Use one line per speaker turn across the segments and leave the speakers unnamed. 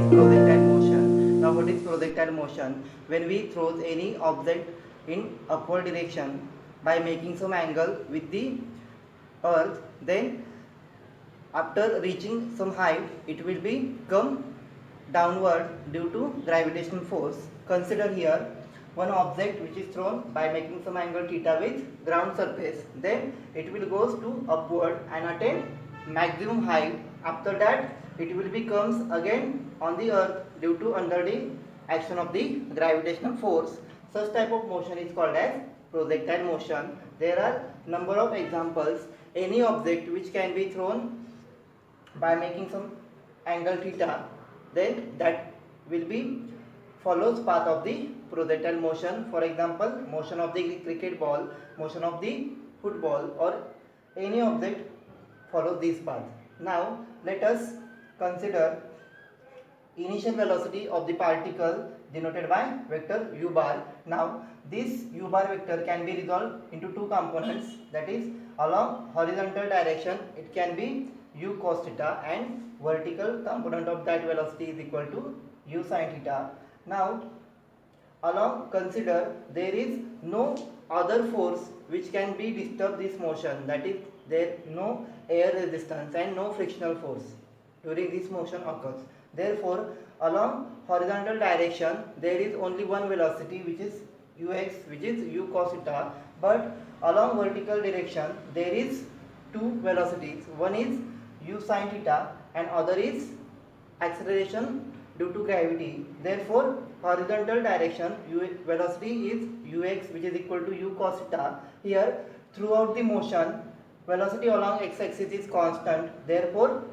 is projectile motion. Now what is projectile motion? When we throw any object in upward direction by making some angle with the earth, then after reaching some height it will be come downward due to gravitational force. Consider here one object which is thrown by making some angle theta with ground surface, then it will goes to upward and attain maximum height. After that it will becomes again on the earth due to under the action of the gravitational force. Such type of motion is called as projectile motion. There are number of examples. Any object which can be thrown by making some angle theta, then that will be follows path of the projectile motion. For example, motion of the cricket ball, motion of the football, or any object follows this path. Now let us consider initial velocity of the particle denoted by vector u bar. Now this u bar vector can be resolved into two components, that is along horizontal direction it can be u cos theta and vertical component of that velocity is equal to u sin theta. Now along consider there is no other force which can be disturb this motion, that is there no air resistance and no frictional force during this motion occurs. Therefore along horizontal direction there is only one velocity which is ux, which is u cos theta, but along vertical direction there is two velocities, one is u sin theta and other is acceleration due to gravity. Therefore horizontal direction velocity is ux, which is equal to u cos theta. Here throughout the motion velocity along x-axis is constant, therefore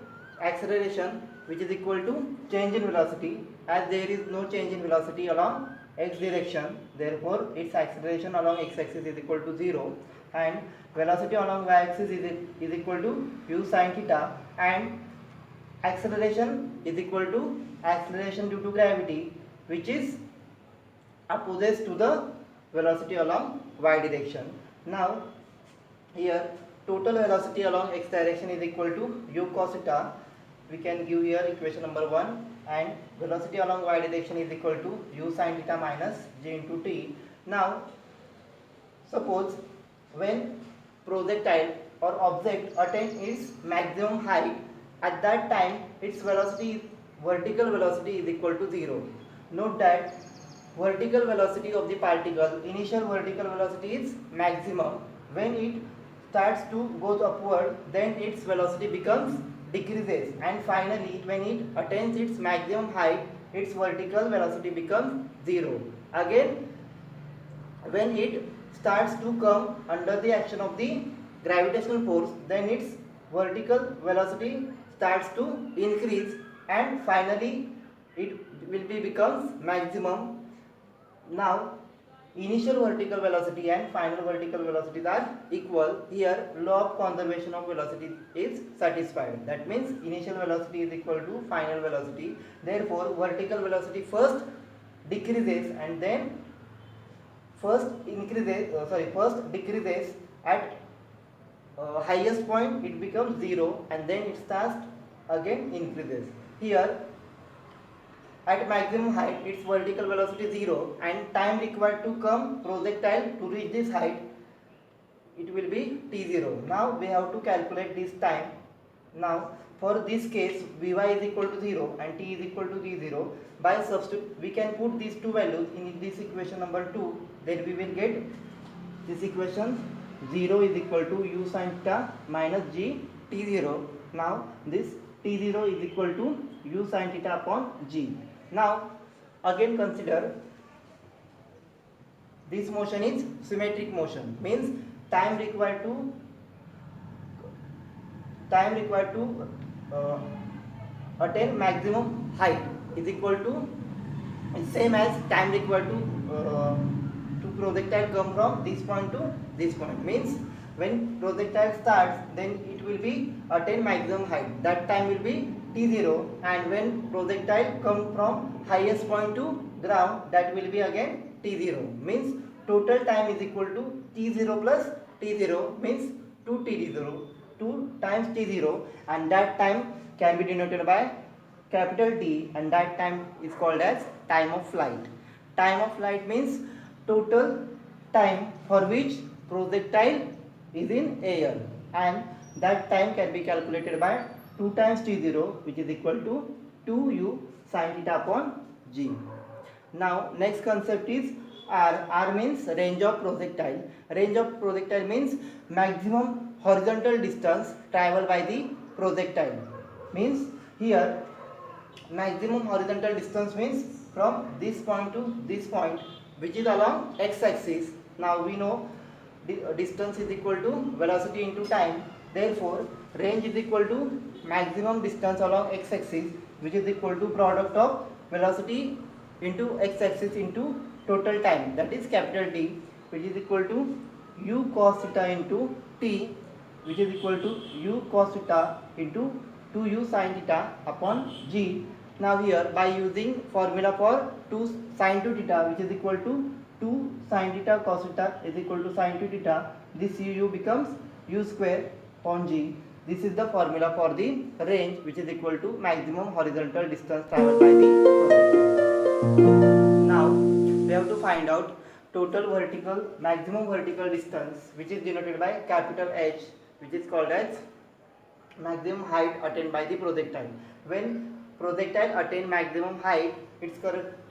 acceleration which is equal to change in velocity, as there is no change in velocity along x direction, therefore its acceleration along x-axis is equal to 0, and velocity along y-axis is equal to u sin theta, and acceleration is equal to acceleration due to gravity, which is opposite to the velocity along y direction. Now here total velocity along x direction is equal to u cos theta. We can give here equation number 1, and velocity along y direction is equal to u sin theta minus j into t. Now suppose when projectile or object attain its maximum height, at that time its velocity, vertical velocity is equal to 0. Note that vertical velocity of the particle, initial vertical velocity is maximum. When it starts to go upward, then its velocity becomes decreases, and finally when it attains its maximum height its vertical velocity becomes 0. Again when it starts to come under the action of the gravitational force, then its vertical velocity starts to increase and finally it will be becomes maximum. Now initial vertical velocity and final vertical velocities are equal. Here law of conservation of velocity is satisfied, that means initial velocity is equal to final velocity. Therefore vertical velocity first decreases and then first decreases at highest point it becomes 0, and then it starts again increases. Here at maximum height its vertical velocity 0, and time required to come projectile to reach this height it will be t0. Now we have to calculate this time. Now for this case vy is equal to 0 and t is equal to t0. By substitute we can put these two values in this equation number 2, then we will get this equation 0 is equal to u sin theta minus g t0. Now this t0 is equal to u sin theta upon g. Now again consider this motion is symmetric motion, means time required to attain maximum height is equal to same as time required to projectile come from this point to this point. Means when projectile starts, then it will be attain maximum height, that time will be t0, and when projectile come from highest point to ground, that will be again t0. Means total time is equal to t0 plus t0, means 2 t0, 2 times t0, and that time can be denoted by capital T, and that time is called as time of flight. Time of flight means total time for which projectile is in air, and that time can be calculated by 2 times T0, which is equal to 2u sin theta upon g. Now next concept is R. R means range of projectile. Range of projectile means maximum horizontal distance traveled by the projectile. Means here maximum horizontal distance means from this point to this point, which is along x-axis. Now we know distance is equal to velocity into time. Therefore range is equal to maximum distance along x-axis, which is equal to product of velocity into x-axis into total time, that is capital T, which is equal to u cos theta into t, which is equal to u cos theta into 2u sin theta upon g. Now here by using formula for 2 sin 2 theta, which is equal to 2 sin theta cos theta is equal to sin 2 theta, this u becomes u square upon g. This is the formula for the range, which is equal to maximum horizontal distance traveled by the projectile. Now we have to find out total vertical, maximum vertical distance, which is denoted by capital H, which is called as maximum height attained by the projectile. When projectile attain maximum height, its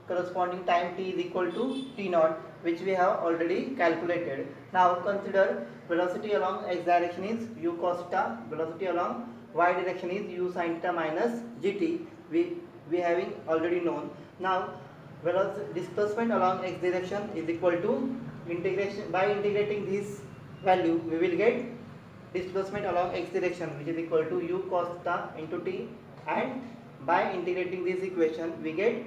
corresponding time t is equal to t naught, which we have already calculated. Now consider velocity along x direction is u cos theta, velocity along y direction is u sin theta minus gt. We having already known. Now displacement along x direction is equal to integration. By integrating this value, we will get displacement along x direction, which is equal to u cos theta into t, and by integrating this equation we get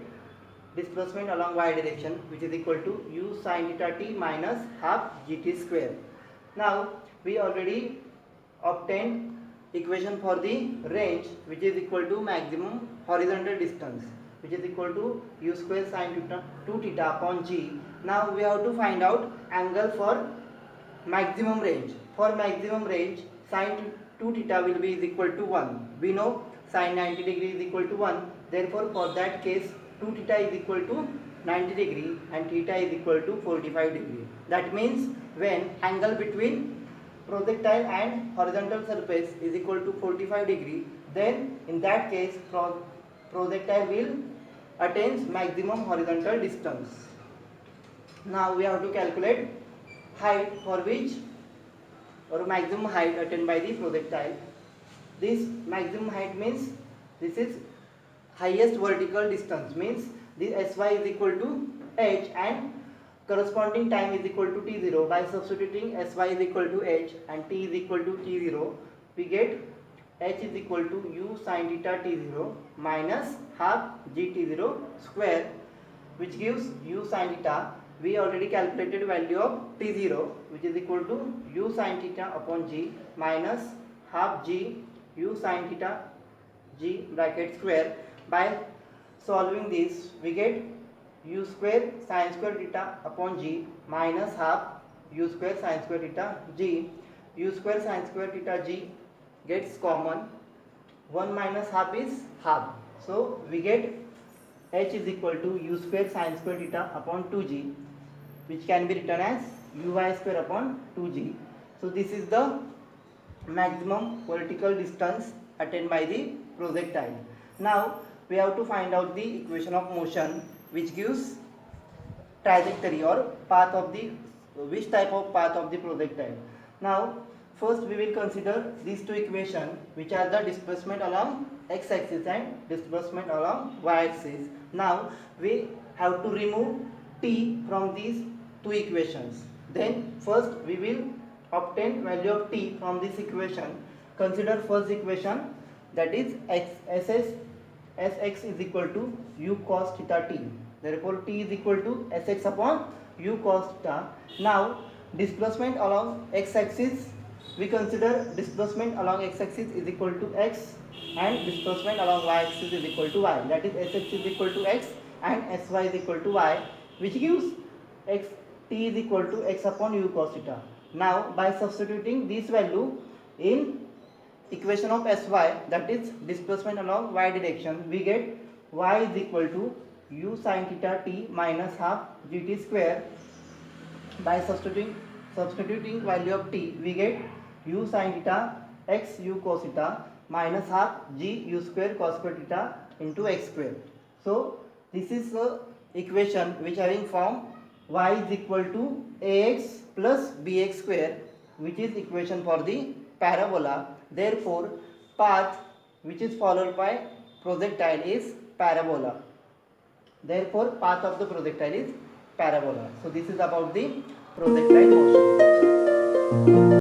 displacement along y direction, which is equal to u sin theta t minus half gt square. Now we already obtained equation for the range, which is equal to maximum horizontal distance, which is equal to u square sin 2 theta upon g. Now we have to find out angle for maximum range. For maximum range, sin 2 theta will be is equal to 1. We know sin 90 degree is equal to 1. Therefore for that case 2 theta is equal to 90 degree and theta is equal to 45 degree. That means when angle between projectile and horizontal surface is equal to 45 degree, then in that case projectile will attains maximum horizontal distance. Now we have to calculate height for which, or maximum height attained by the projectile. This maximum height means this is highest vertical distance, means this sy is equal to h and corresponding time is equal to t0. By substituting sy is equal to h and t is equal to t0, we get h is equal to u sin theta t0 minus half gt0 square, which gives u sin theta. We already calculated value of t0, which is equal to u sin theta upon g minus half g u sin theta g bracket square. By solving this we get u square sin square theta upon g minus half u square sin square theta g. U square sin square theta g gets common, 1 minus half is half, so we get h is equal to u square sin square theta upon 2g, which can be written as uy square upon 2g. So this is the maximum vertical distance attained by the projectile. Now we have to find out the equation of motion, which gives trajectory or path of the, which type of path of the projectile. Now first we will consider these two equations, which are the displacement along x-axis and displacement along y-axis. Now we have to remove t from these two equations. Then first we will obtain value of t from this equation. Consider first equation, that is sx is equal to u cos theta t. Therefore t is equal to sx upon u cos theta. Now displacement along x-axis, we consider displacement along x-axis is equal to x and displacement along y-axis is equal to y. That is sx is equal to x and sy is equal to y, which gives x t is equal to x upon u cos theta. Now by substituting this value in equation of Sy, that is displacement along y direction, we get y is equal to u sin theta t minus half gt square. By substituting value of t, we get u sin theta x u cos theta minus half g u square cos square theta into x square. So this is the equation which having form y is equal to ax plus bx square, which is equation for the parabola. Therefore path which is followed by projectile is parabola. Therefore path of the projectile is parabola. So this is about the projectile motion.